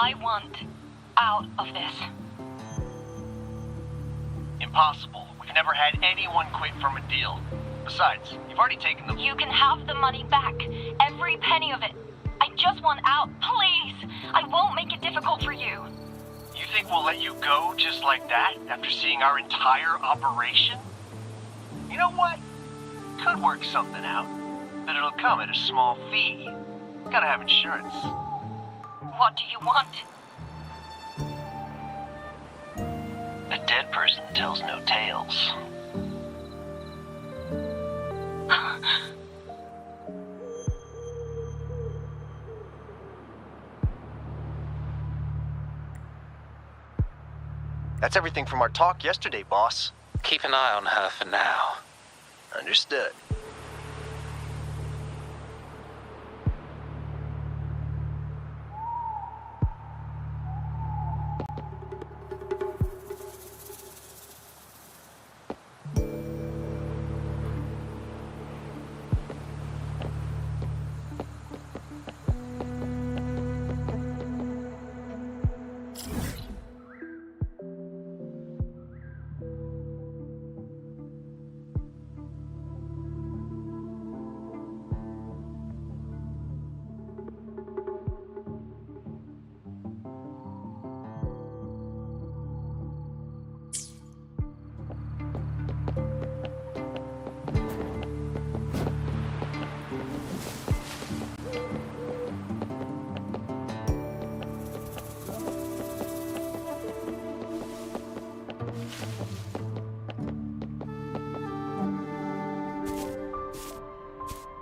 I want out of this. Impossible. We've never had anyone quit from a deal. Besides, you've already taken the... You can have the money back. Every penny of it. I just want out. Please! I won't make it difficult for you. You think we'll let you go just like that after seeing our entire operation? You know what? Could work something out, but it'll come at a small fee. Gotta have insurance. What do you want? A dead person tells no tales. That's everything from our talk yesterday, boss. Keep an eye on her for now. Understood.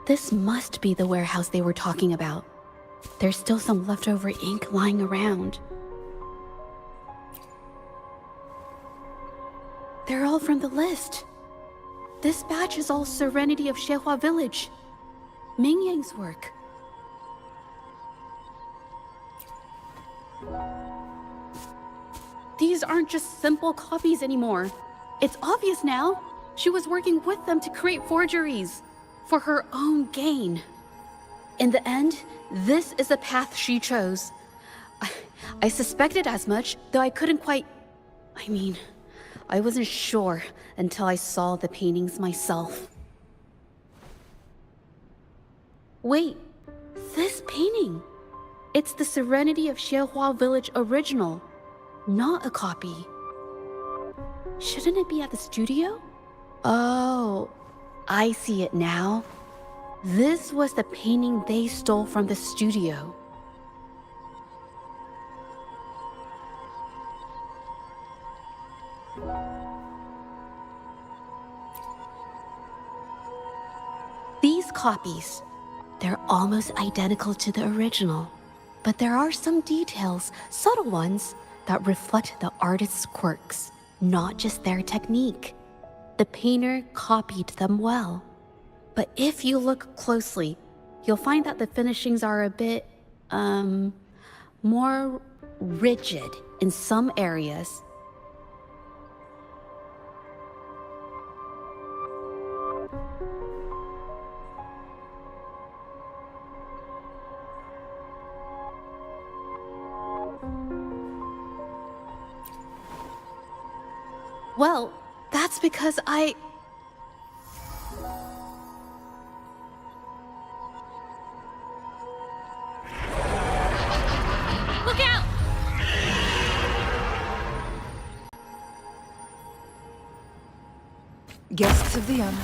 This must be the warehouse they were talking about. There's still some leftover ink lying around. They're all from the list. This batch is all Serenity of Xinhua Village. Ming Yang's work. These aren't just simple copies anymore. It's obvious now. She was working with them to create forgeries for her own gain. In the end, this is the path she chose. I suspected as much, though I couldn't quite... I wasn't sure until I saw the paintings myself. Wait, this painting. It's the Serenity of Xinhua Village original, not a copy. Shouldn't it be at the studio? Oh, I see it now. This was the painting they stole from the studio. These copies, they're almost identical to the original, but there are some details, subtle ones, that reflect the artist's quirks, not just their technique. The painter copied them well. But if you look closely, you'll find that the finishings are a bit, more rigid in some areas. Well, that's because Look out! Guests of the Inn.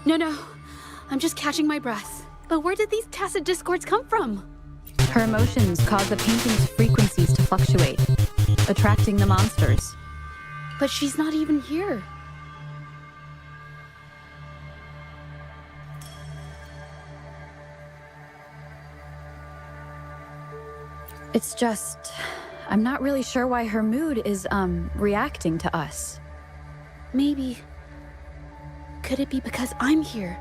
No. I'm just catching my breath. But where did these tacit discords come from? Her emotions cause the painting's frequencies to fluctuate, attracting the monsters. But she's not even here. It's just... I'm not really sure why her mood is, reacting to us. Maybe... Could it be because I'm here?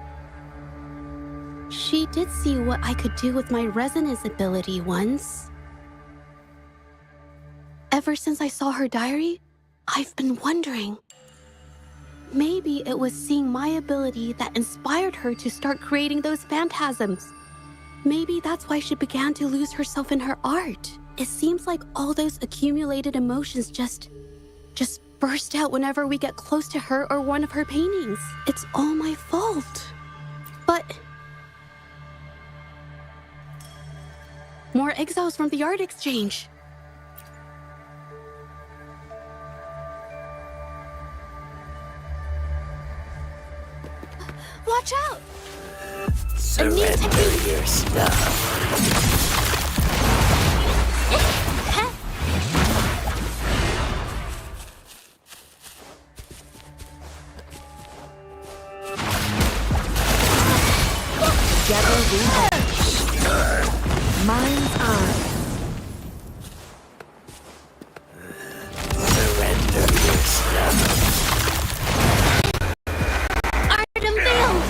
She did see what I could do with my resonance ability once. Ever since I saw her diary, I've been wondering. Maybe it was seeing my ability that inspired her to start creating those phantasms. Maybe that's why she began to lose herself in her art. It seems like all those accumulated emotions just burst out whenever we get close to her or one of her paintings. It's all my fault. But... more exiles from the art exchange. Watch out! Surrender your stuff. Together we have mind's eye. Surrender your stuff. Art unveiled!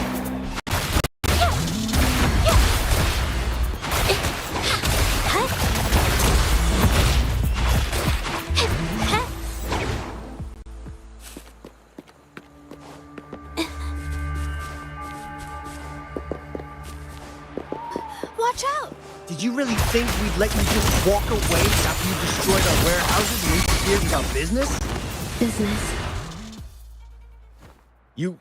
Watch out! Did you really think we'd let you just walk away after you destroyed our warehouses and interfered with our business? Business. You...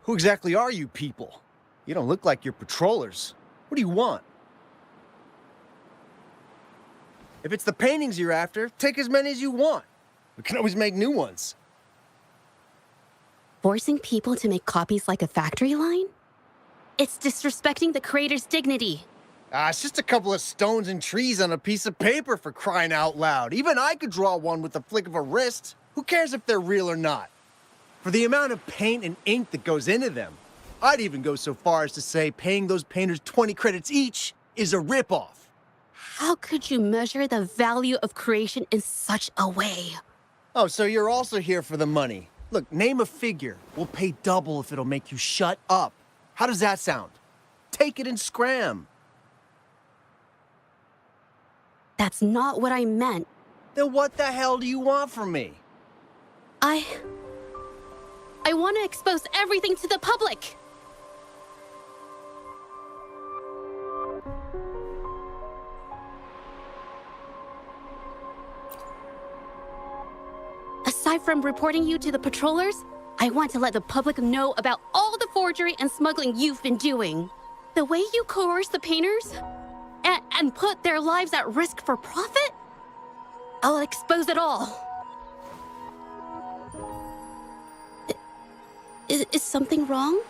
Who exactly are you people? You don't look like you're patrollers. What do you want? If it's the paintings you're after, take as many as you want. We can always make new ones. Forcing people to make copies like a factory line? It's disrespecting the creator's dignity. It's just a couple of stones and trees on a piece of paper, for crying out loud. Even I could draw one with the flick of a wrist. Who cares if they're real or not? For the amount of paint and ink that goes into them, I'd even go so far as to say paying those painters 20 credits each is a ripoff. How could you measure the value of creation in such a way? Oh, so you're also here for the money. Look, name a figure. We'll pay double if it'll make you shut up. How does that sound? Take it and scram. That's not what I meant. Then what the hell do you want from me? I want to expose everything to the public. Aside from reporting you to the patrollers, I want to let the public know about all the forgery and smuggling you've been doing. The way you coerce the painters and put their lives at risk for profit? I'll expose it all. Is something wrong?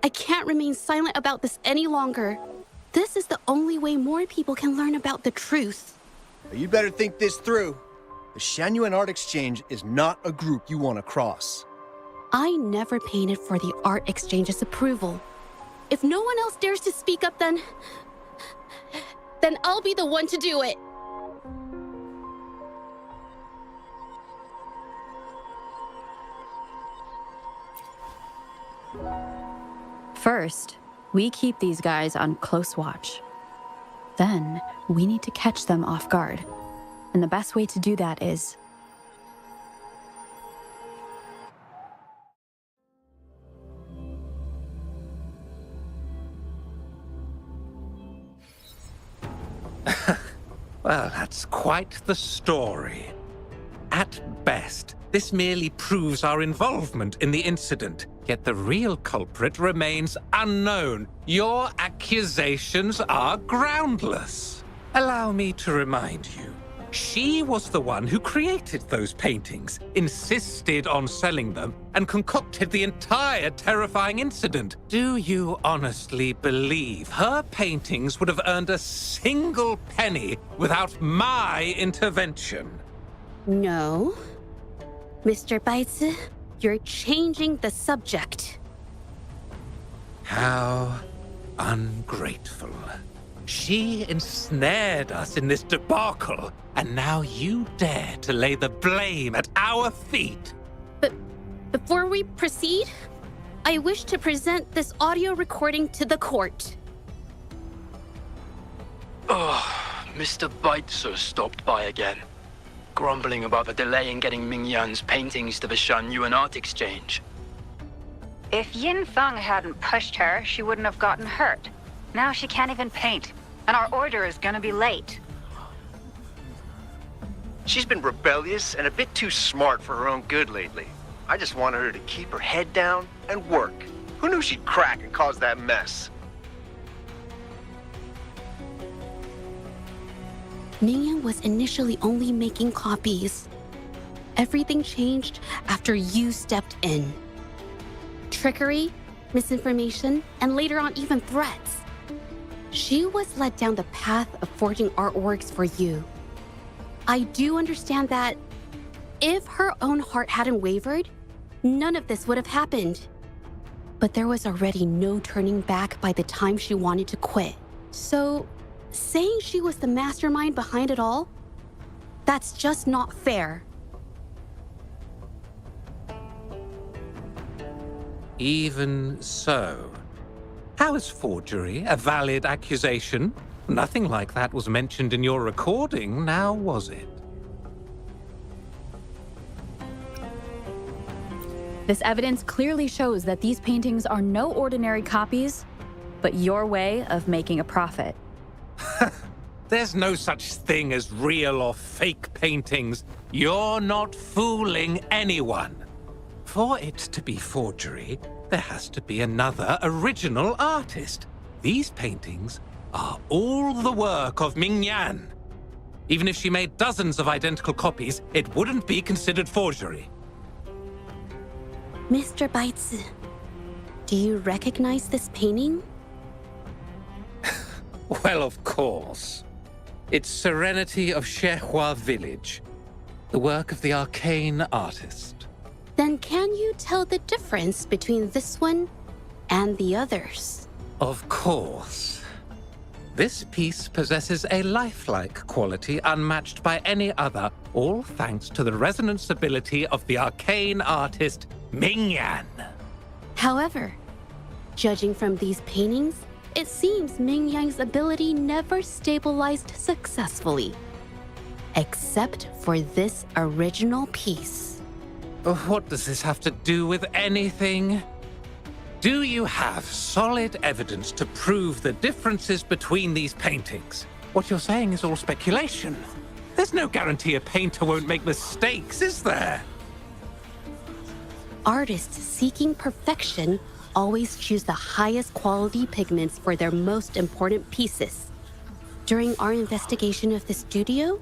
I can't remain silent about this any longer. This is the only way more people can learn about the truth. You better think this through. The Shangyuan Art Exchange is not a group you want to cross. I never painted for the Art Exchange's approval. If no one else dares to speak up, then I'll be the one to do it. First, we keep these guys on close watch. Then, we need to catch them off guard. And the best way to do that is... Well, that's quite the story. At best, this merely proves our involvement in the incident, yet the real culprit remains unknown. Your accusations are groundless. Allow me to remind you, she was the one who created those paintings, insisted on selling them, and concocted the entire terrifying incident. Do you honestly believe her paintings would have earned a single penny without my intervention? No. Mr. Baitsu, you're changing the subject. How ungrateful. She ensnared us in this debacle, and now you dare to lay the blame at our feet. But before we proceed, I wish to present this audio recording to the court. Mr. Baitsu stopped by again, grumbling about the delay in getting Ming Yan's paintings to the Shan Yuan Art Exchange. If Yin Feng hadn't pushed her, she wouldn't have gotten hurt. Now she can't even paint, and our order is gonna be late. She's been rebellious and a bit too smart for her own good lately. I just wanted her to keep her head down and work. Who knew she'd crack and cause that mess? Mingyan was initially only making copies. Everything changed after you stepped in. Trickery, misinformation, and later on even threats. She was led down the path of forging artworks for you. I do understand that if her own heart hadn't wavered, none of this would have happened. But there was already no turning back by the time she wanted to quit. So, saying she was the mastermind behind it all, that's just not fair. Even so, how is forgery a valid accusation? Nothing like that was mentioned in your recording, now was it? This evidence clearly shows that these paintings are no ordinary copies, but your way of making a profit. There's no such thing as real or fake paintings. You're not fooling anyone. For it to be forgery, there has to be another original artist. These paintings are all the work of Ming Yan. Even if she made dozens of identical copies, it wouldn't be considered forgery. Mr. Baitsu, do you recognize this painting? Well, of course. It's Serenity of Shehua Village, the work of the arcane artist. Then can you tell the difference between this one and the others? Of course. This piece possesses a lifelike quality unmatched by any other, all thanks to the resonance ability of the arcane artist Ming Yan. However, judging from these paintings, it seems Ming Yan's ability never stabilized successfully. Except for this original piece. What does this have to do with anything? Do you have solid evidence to prove the differences between these paintings? What you're saying is all speculation. There's no guarantee a painter won't make mistakes, is there? Artists seeking perfection always choose the highest quality pigments for their most important pieces. During our investigation of the studio,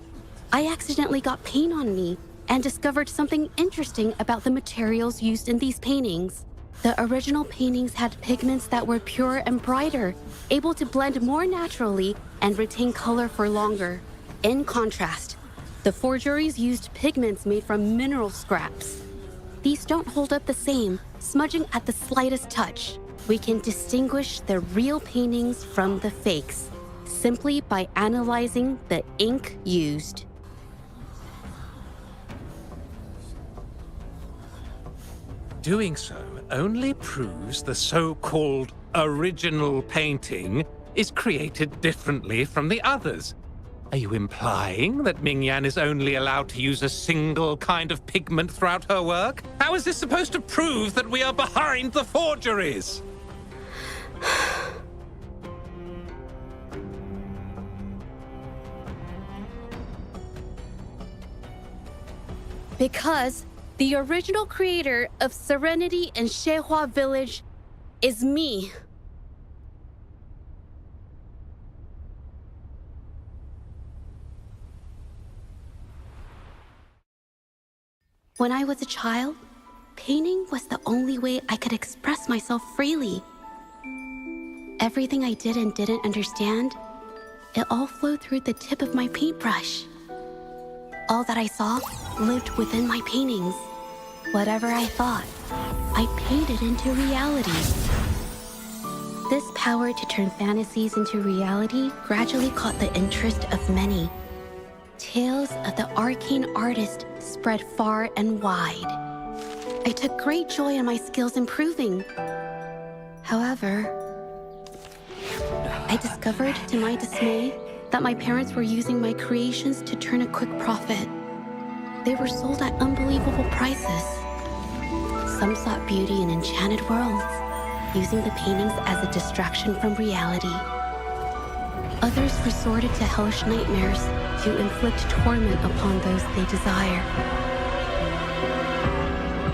I accidentally got paint on me and discovered something interesting about the materials used in these paintings. The original paintings had pigments that were pure and brighter, able to blend more naturally and retain color for longer. In contrast, the forgeries used pigments made from mineral scraps. These don't hold up the same, smudging at the slightest touch. We can distinguish the real paintings from the fakes, simply by analyzing the ink used. Doing so only proves the so-called original painting is created differently from the others. Are you implying that Ming Yan is only allowed to use a single kind of pigment throughout her work? How is this supposed to prove that we are behind the forgeries? Because the original creator of Serenity and Shehua Village is me. When I was a child, painting was the only way I could express myself freely. Everything I did and didn't understand, it all flowed through the tip of my paintbrush. All that I saw lived within my paintings. Whatever I thought, I painted into reality. This power to turn fantasies into reality gradually caught the interest of many. Tales of the arcane artist spread far and wide. I took great joy in my skills improving. However, I discovered to my dismay that my parents were using my creations to turn a quick profit. They were sold at unbelievable prices. Some sought beauty in enchanted worlds, using the paintings as a distraction from reality. Others resorted to hellish nightmares to inflict torment upon those they desire.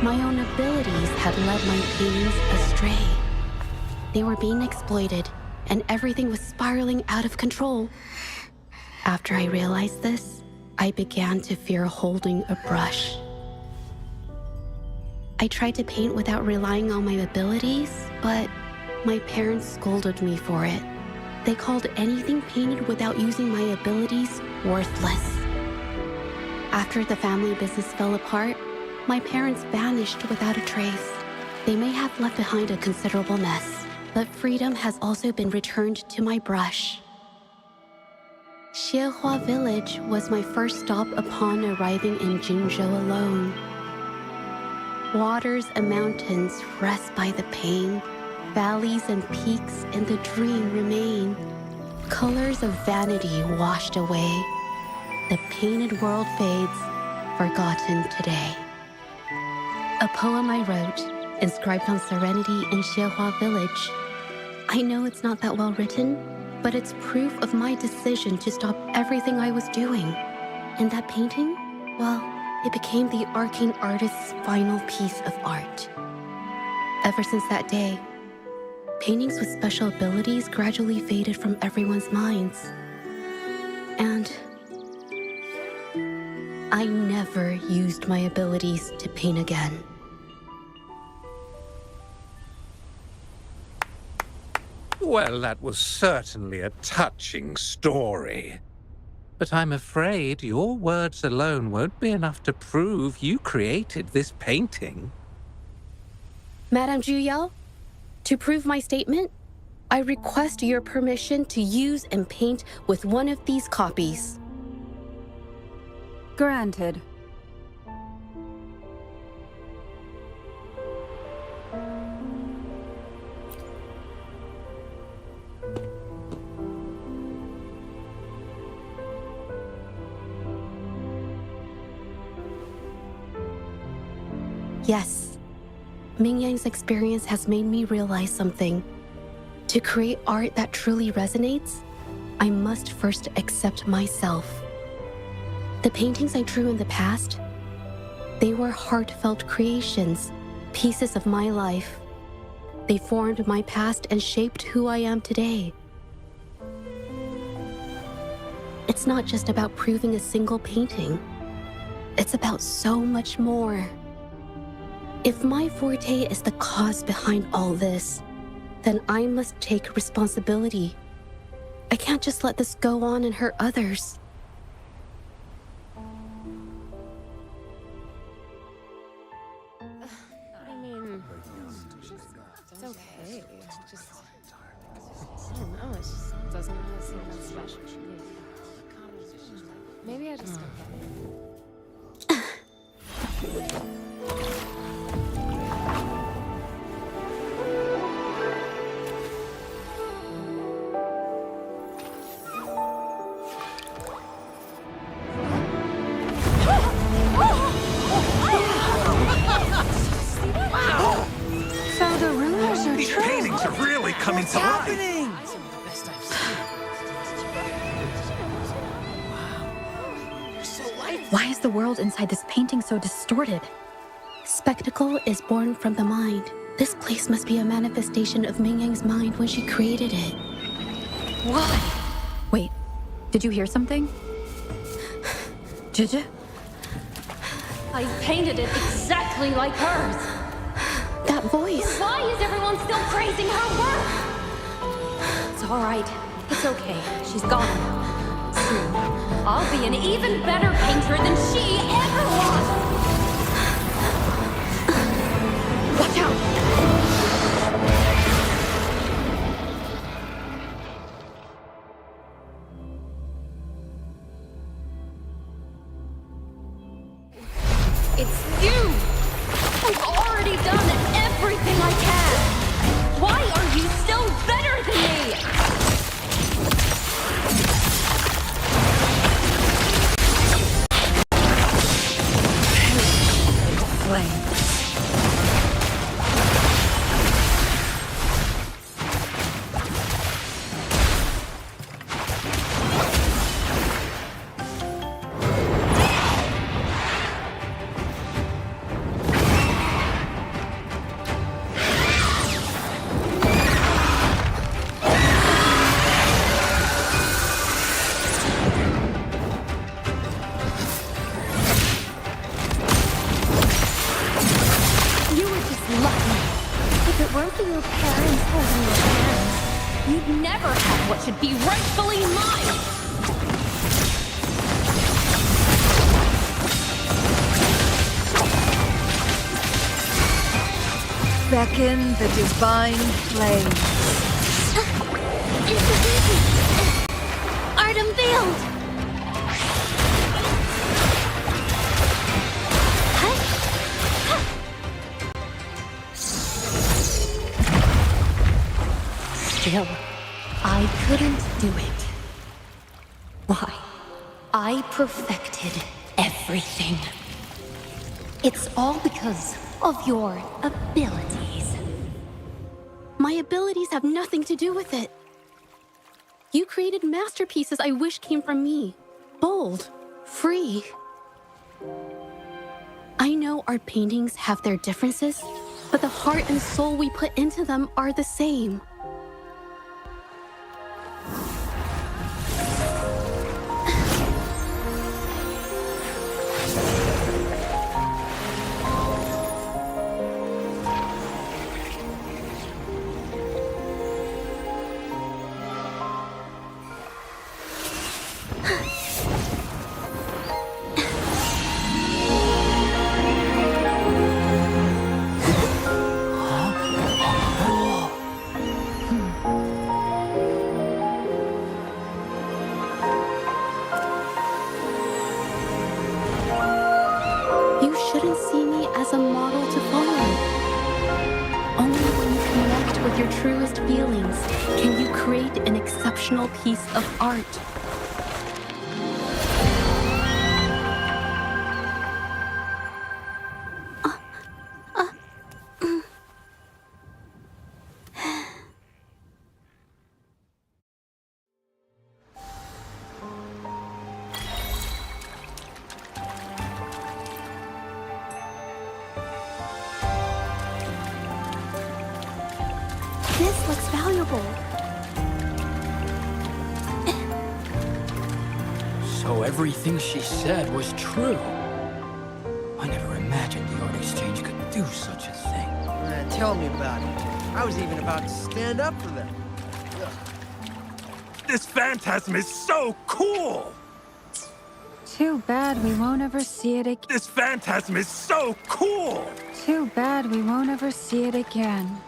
My own abilities had led my paintings astray. They were being exploited, and everything was spiraling out of control. After I realized this, I began to fear holding a brush. I tried to paint without relying on my abilities, but my parents scolded me for it. They called anything painted without using my abilities worthless. After the family business fell apart, my parents vanished without a trace. They may have left behind a considerable mess, but freedom has also been returned to my brush. Xiehua Village was my first stop upon arriving in Jinzhou alone. Waters and mountains rest by the pain. Valleys and peaks in the dream remain. Colors of vanity washed away. The painted world fades, forgotten today. A poem I wrote, inscribed on serenity in Xiehua Village. I know it's not that well written, but it's proof of my decision to stop everything I was doing. And that painting, well, it became the arcane artist's final piece of art. Ever since that day, paintings with special abilities gradually faded from everyone's minds. And I never used my abilities to paint again. Well, that was certainly a touching story. But I'm afraid your words alone won't be enough to prove you created this painting. Madame Zhu Yao, to prove my statement, I request your permission to use and paint with one of these copies. Granted. Yes, Ming Yang's experience has made me realize something. To create art that truly resonates, I must first accept myself. The paintings I drew in the past, they were heartfelt creations, pieces of my life. They formed my past and shaped who I am today. It's not just about proving a single painting. It's about so much more. If my forte is the cause behind all this, then I must take responsibility. I can't just let this go on and hurt others. I mean, it's okay. It's just, I don't know, it just doesn't really seem that special to me. Maybe I just don't get it. Coming to life. Why is the world inside this painting so distorted? Spectacle is born from the mind. This place must be a manifestation of Ming Yang's mind when she created it. Why? Wait, did you hear something? Zhi? I painted it exactly like hers. That voice. Why is everyone still praising her work? It's all right. It's okay. She's gone. Soon, I'll be an even better painter than she ever was. Watch out! It's you! I've already done everything I can! Why are you still better than me? Flame. You'd never have what should be rightfully mine! Beckon the divine flame. Art unveiled! Still, I couldn't do it. Why? I perfected everything. It's all because of your abilities. My abilities have nothing to do with it. You created masterpieces I wish came from me. Bold, free. I know our paintings have their differences, but the heart and soul we put into them are the same. Your truest feelings, can you create an exceptional piece of art? This looks valuable. So everything she said was true. I never imagined the Art Exchange could do such a thing. Tell me about it. I was even about to stand up for them. This phantasm is so cool! Too bad we won't ever see it again. This phantasm is so cool! Too bad we won't ever see it again.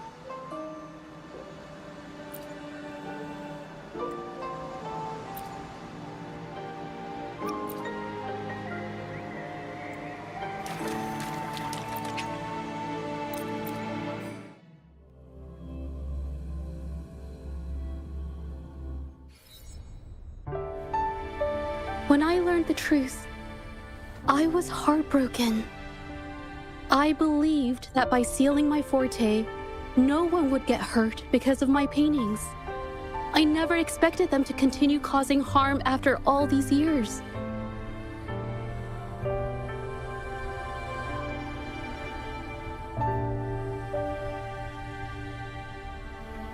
When I learned the truth, I was heartbroken. I believed that by sealing my forte, no one would get hurt because of my paintings. I never expected them to continue causing harm after all these years.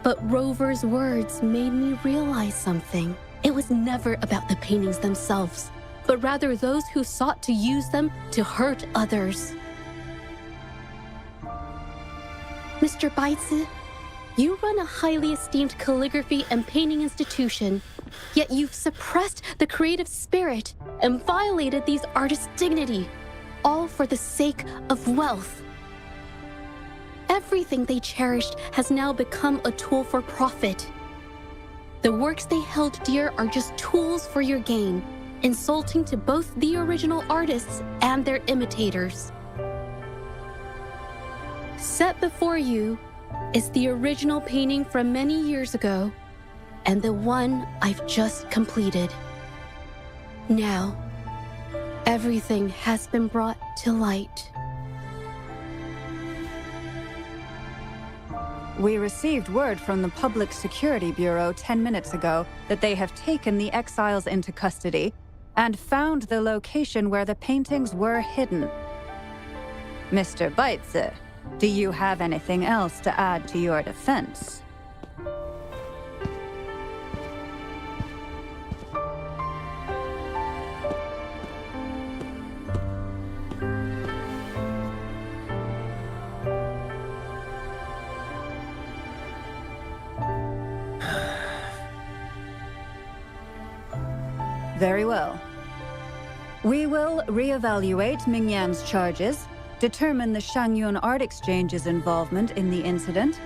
But Rover's words made me realize something. It was never about the paintings themselves. but rather those who sought to use them to hurt others. Mr. Baitsu, you run a highly esteemed calligraphy and painting institution, yet you've suppressed the creative spirit and violated these artists' dignity, all for the sake of wealth. Everything they cherished has now become a tool for profit. The works they held dear are just tools for your gain, insulting to both the original artists and their imitators. Set before you is the original painting from many years ago, and the one I've just completed. Now, everything has been brought to light. We received word from the Public Security Bureau 10 minutes ago that they have taken the exiles into custody and found the location where the paintings were hidden. Mr. Baitsu, do you have anything else to add to your defense? Very well. We will reevaluate Mingyan's charges, determine the Shangyun Art Exchange's involvement in the incident,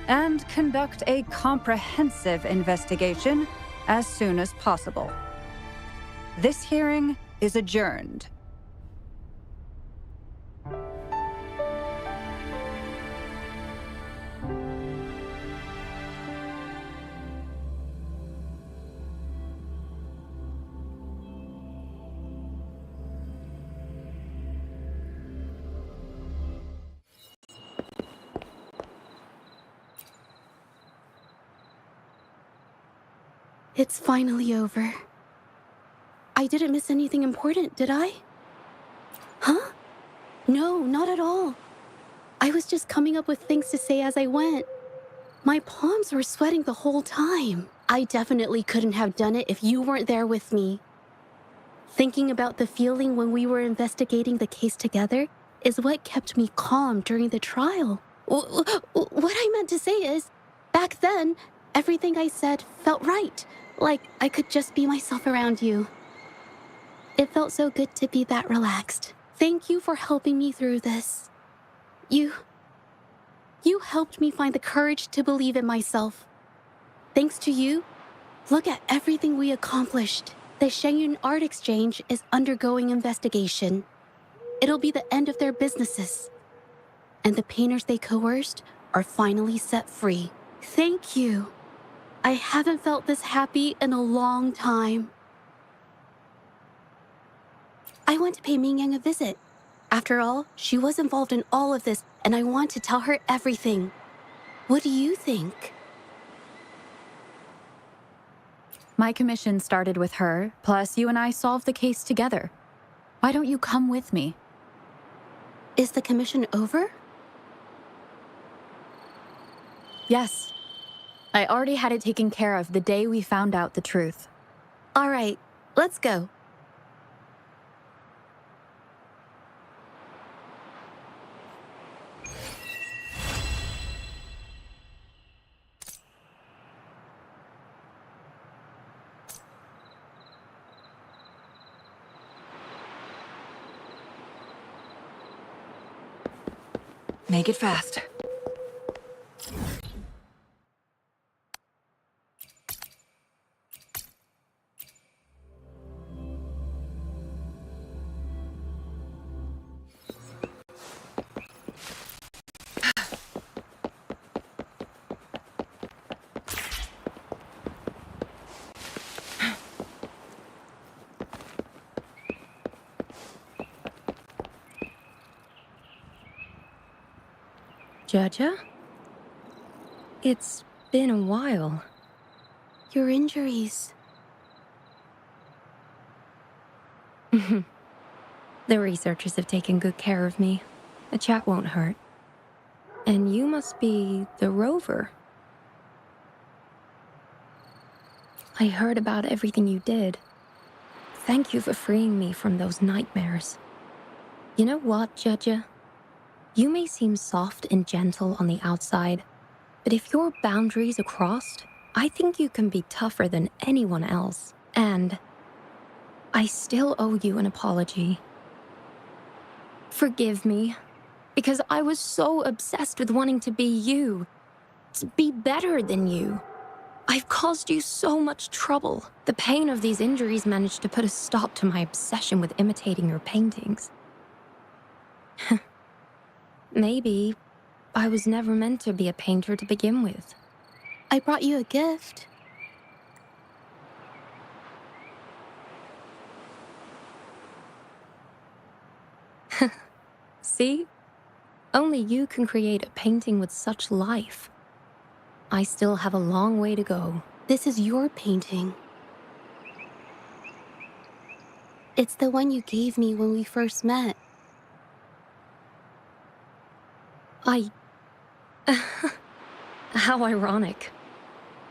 and conduct a comprehensive investigation as soon as possible. This hearing is adjourned. It's finally over. I didn't miss anything important, did I? Huh? No, not at all. I was just coming up with things to say as I went. My palms were sweating the whole time. I definitely couldn't have done it if you weren't there with me. Thinking about the feeling when we were investigating the case together is what kept me calm during the trial. What I meant to say is, back then, everything I said felt right. Like I could just be myself around you. It felt so good to be that relaxed. Thank you for helping me through this. You helped me find the courage to believe in myself. Thanks to you, look at everything we accomplished. The Shangyun Art Exchange is undergoing investigation. It'll be the end of their businesses. And the painters they coerced are finally set free. Thank you. I haven't felt this happy in a long time. I want to pay Mingyang a visit. After all, she was involved in all of this, and I want to tell her everything. What do you think? My commission started with her, plus you and I solved the case together. Why don't you come with me? Is the commission over? Yes. I already had it taken care of the day we found out the truth. All right, let's go. Make it fast. Jaja? It's been a while. Your injuries. The researchers have taken good care of me. A chat won't hurt. And you must be the rover. I heard about everything you did. Thank you for freeing me from those nightmares. You know what, Judge? You may seem soft and gentle on the outside, but if your boundaries are crossed, I think you can be tougher than anyone else. And I still owe you an apology. Forgive me, because I was so obsessed with wanting to be you, to be better than you. I've caused you so much trouble. The pain of these injuries managed to put a stop to my obsession with imitating your paintings. Maybe I was never meant to be a painter to begin with. I brought you a gift. See? Only you can create a painting with such life. I still have a long way to go. This is your painting. It's the one you gave me when we first met. How ironic.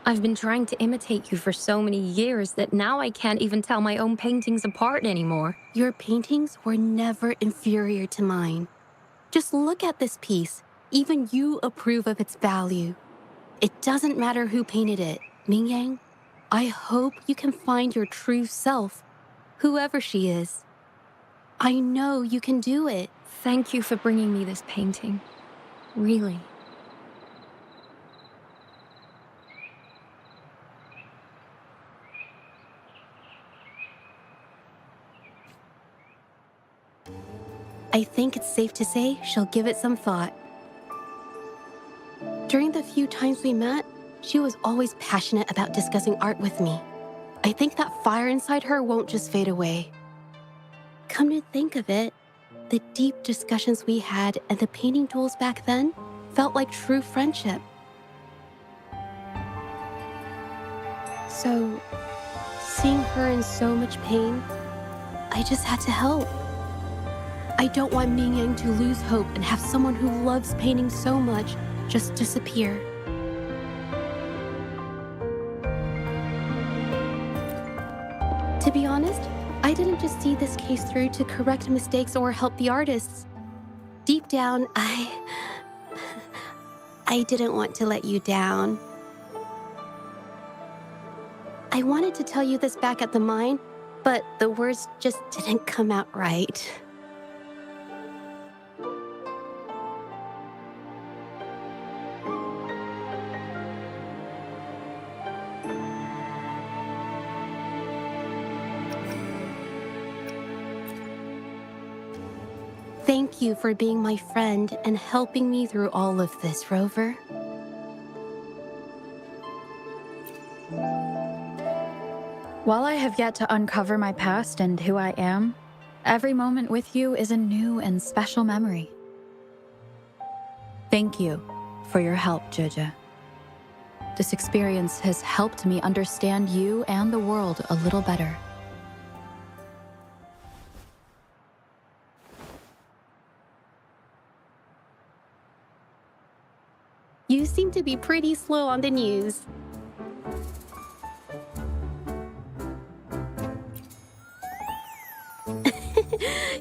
I've been trying to imitate you for so many years that now I can't even tell my own paintings apart anymore. Your paintings were never inferior to mine. Just look at this piece. Even you approve of its value. It doesn't matter who painted it. Mingyang, I hope you can find your true self, whoever she is. I know you can do it. Thank you for bringing me this painting. Really. I think it's safe to say she'll give it some thought. During the few times we met, she was always passionate about discussing art with me. I think that fire inside her won't just fade away. Come to think of it, the deep discussions we had and the painting duels back then felt like true friendship. So, seeing her in so much pain, I just had to help. I don't want Mingyang to lose hope and have someone who loves painting so much just disappear. To be honest, I didn't just see this case through to correct mistakes or help the artists. Deep down, I didn't want to let you down. I wanted to tell you this back at the mine, but the words just didn't come out right. Thank you for being my friend and helping me through all of this, Rover. While I have yet to uncover my past and who I am, every moment with you is a new and special memory. Thank you for your help, Jojo. This experience has helped me understand you and the world a little better. You seem to be pretty slow on the news.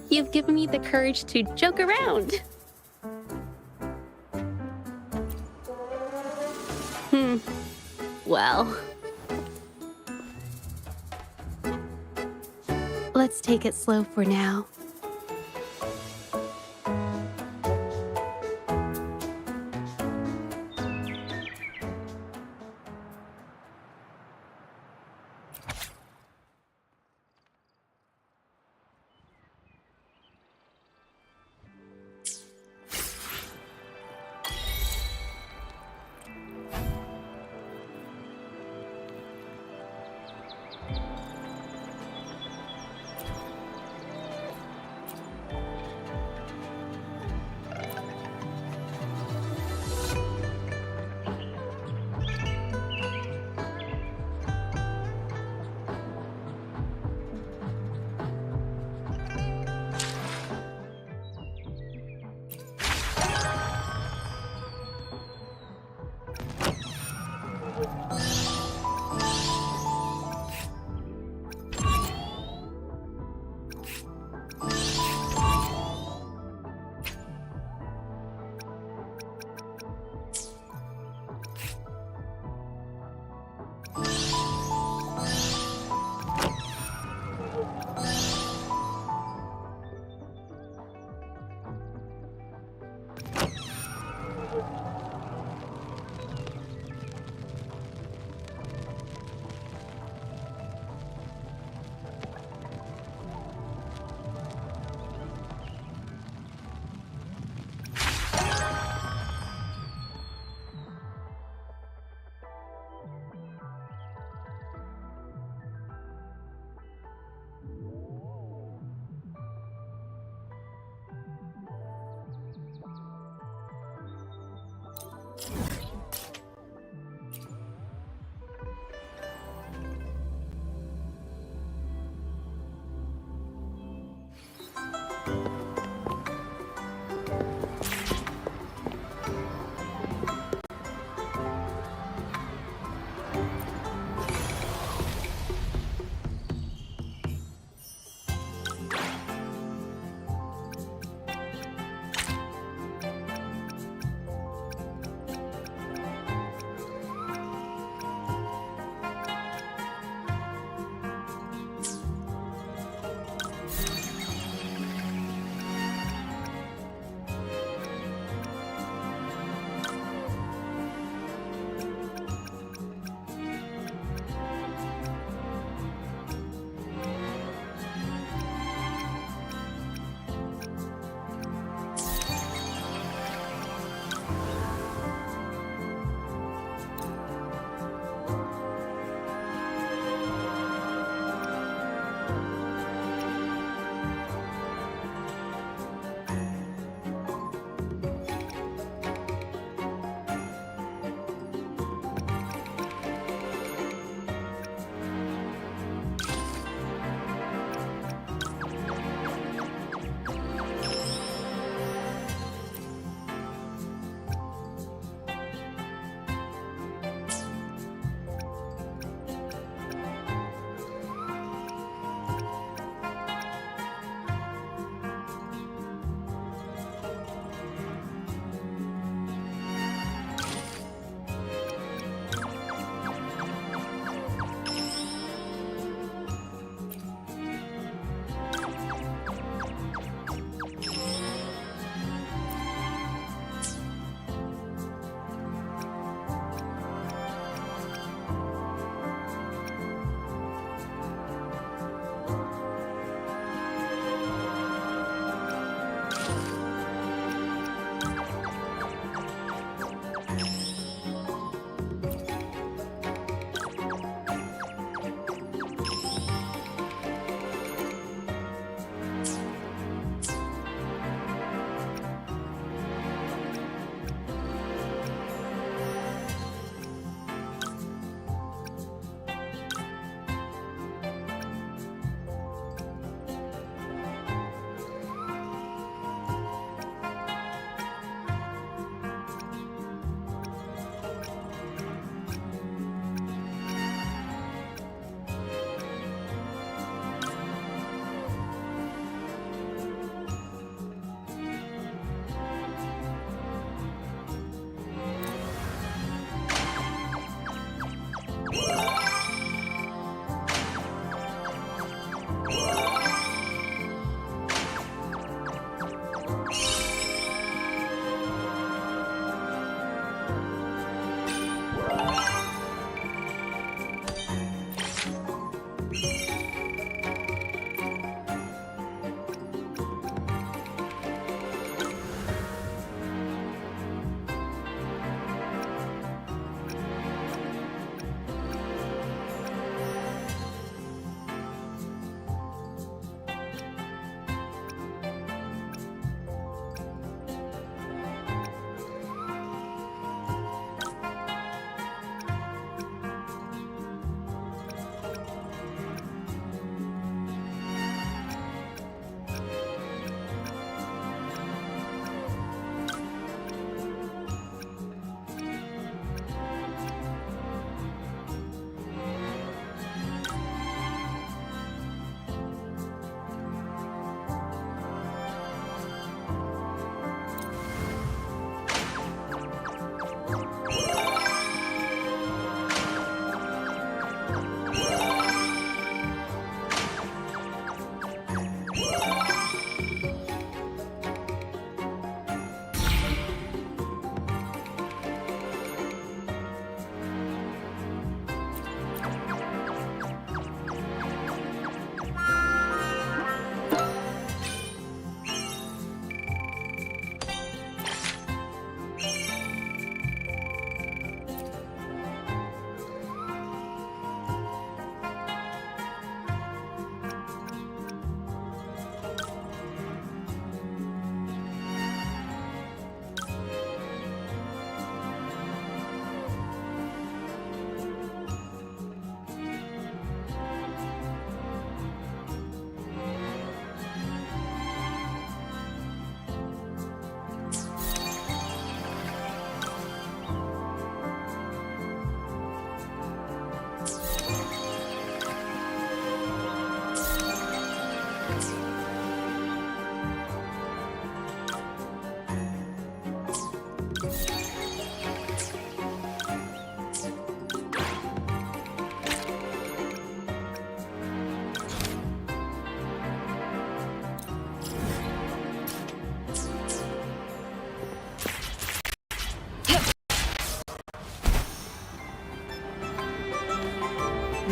You've given me the courage to joke around. Well. Let's take it slow for now.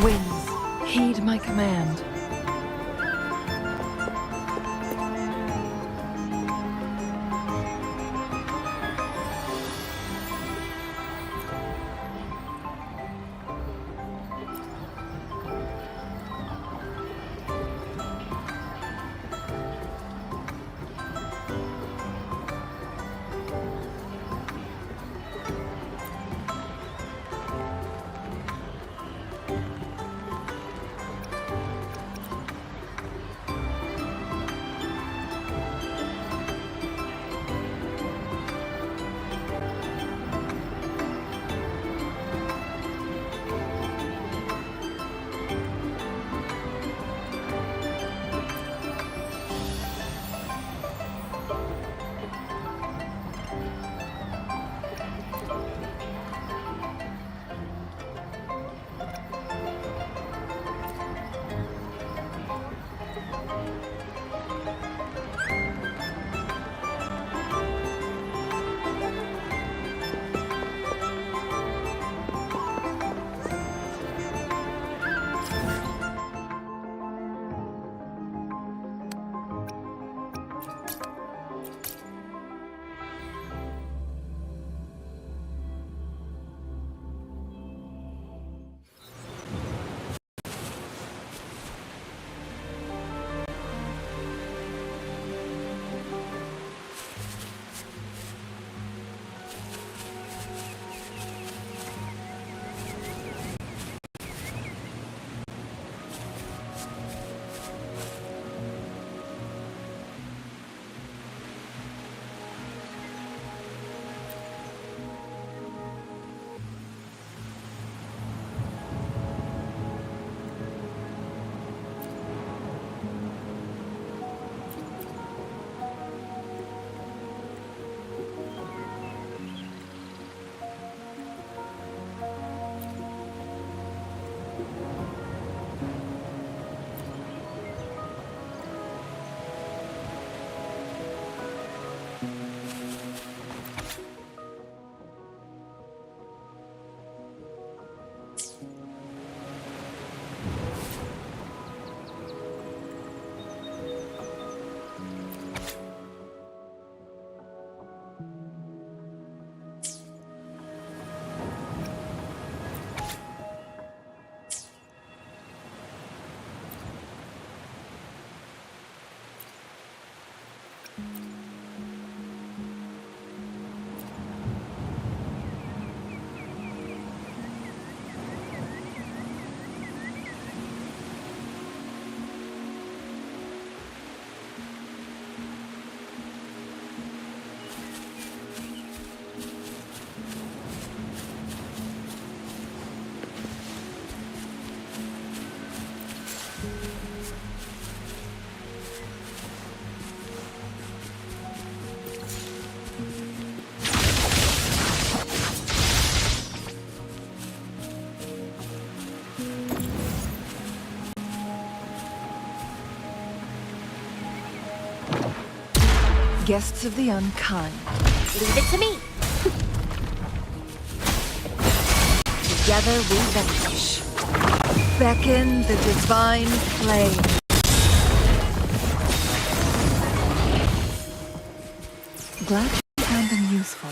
Winds, heed my command. Guests of the unkind. Leave it to me. Together we vanquish. Beckon the divine flame. Glad you found them useful.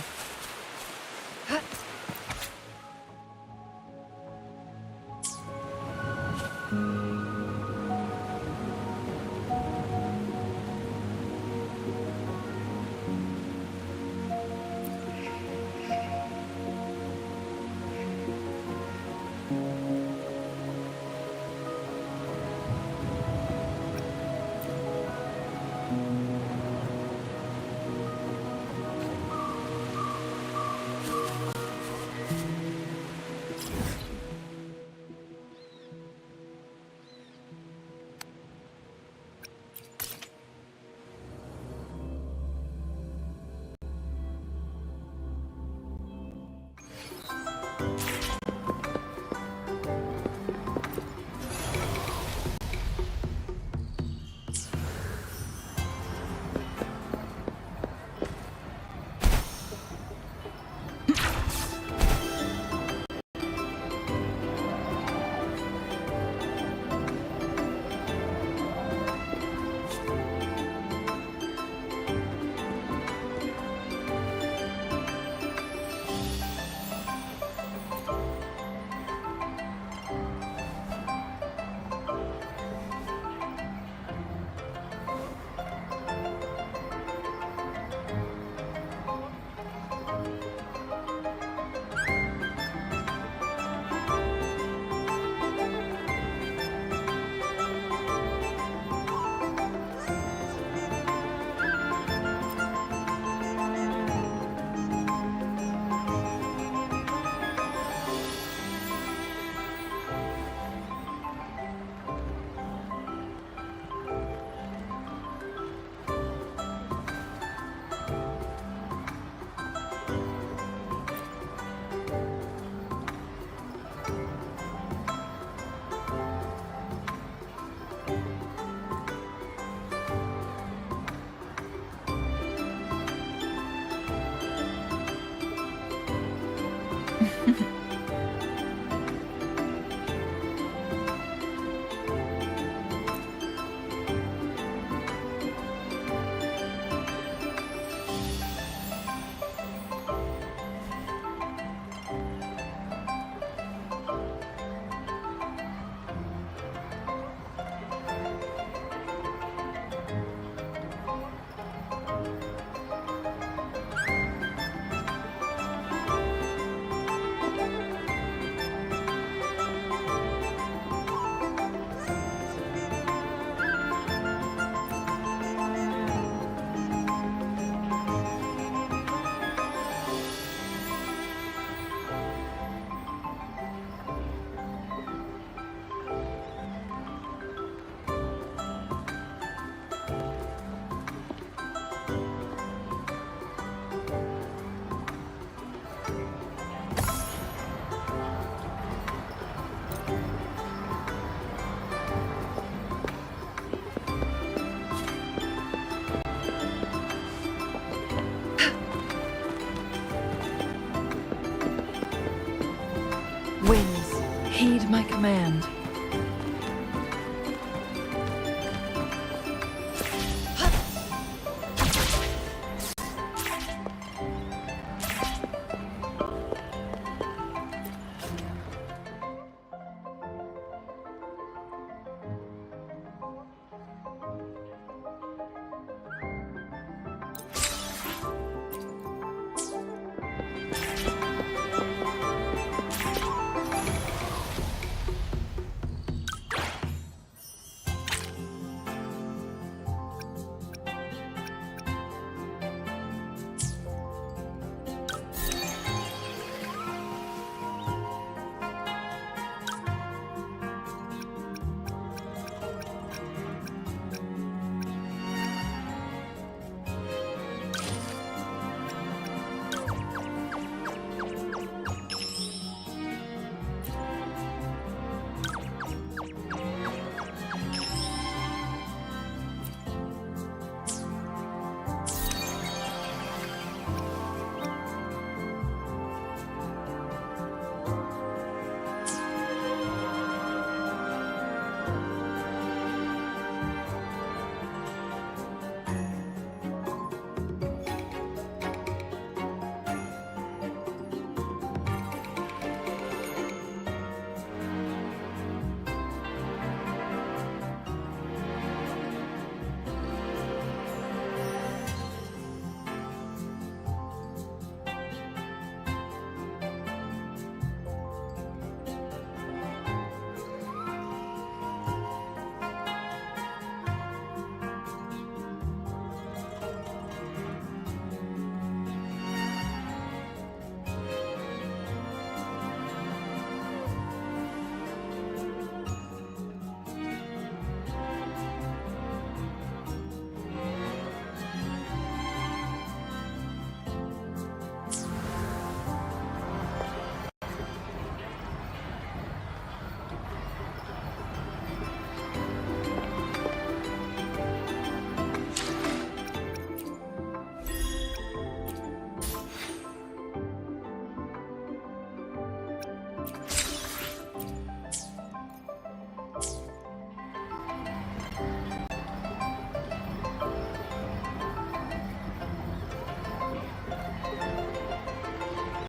my command.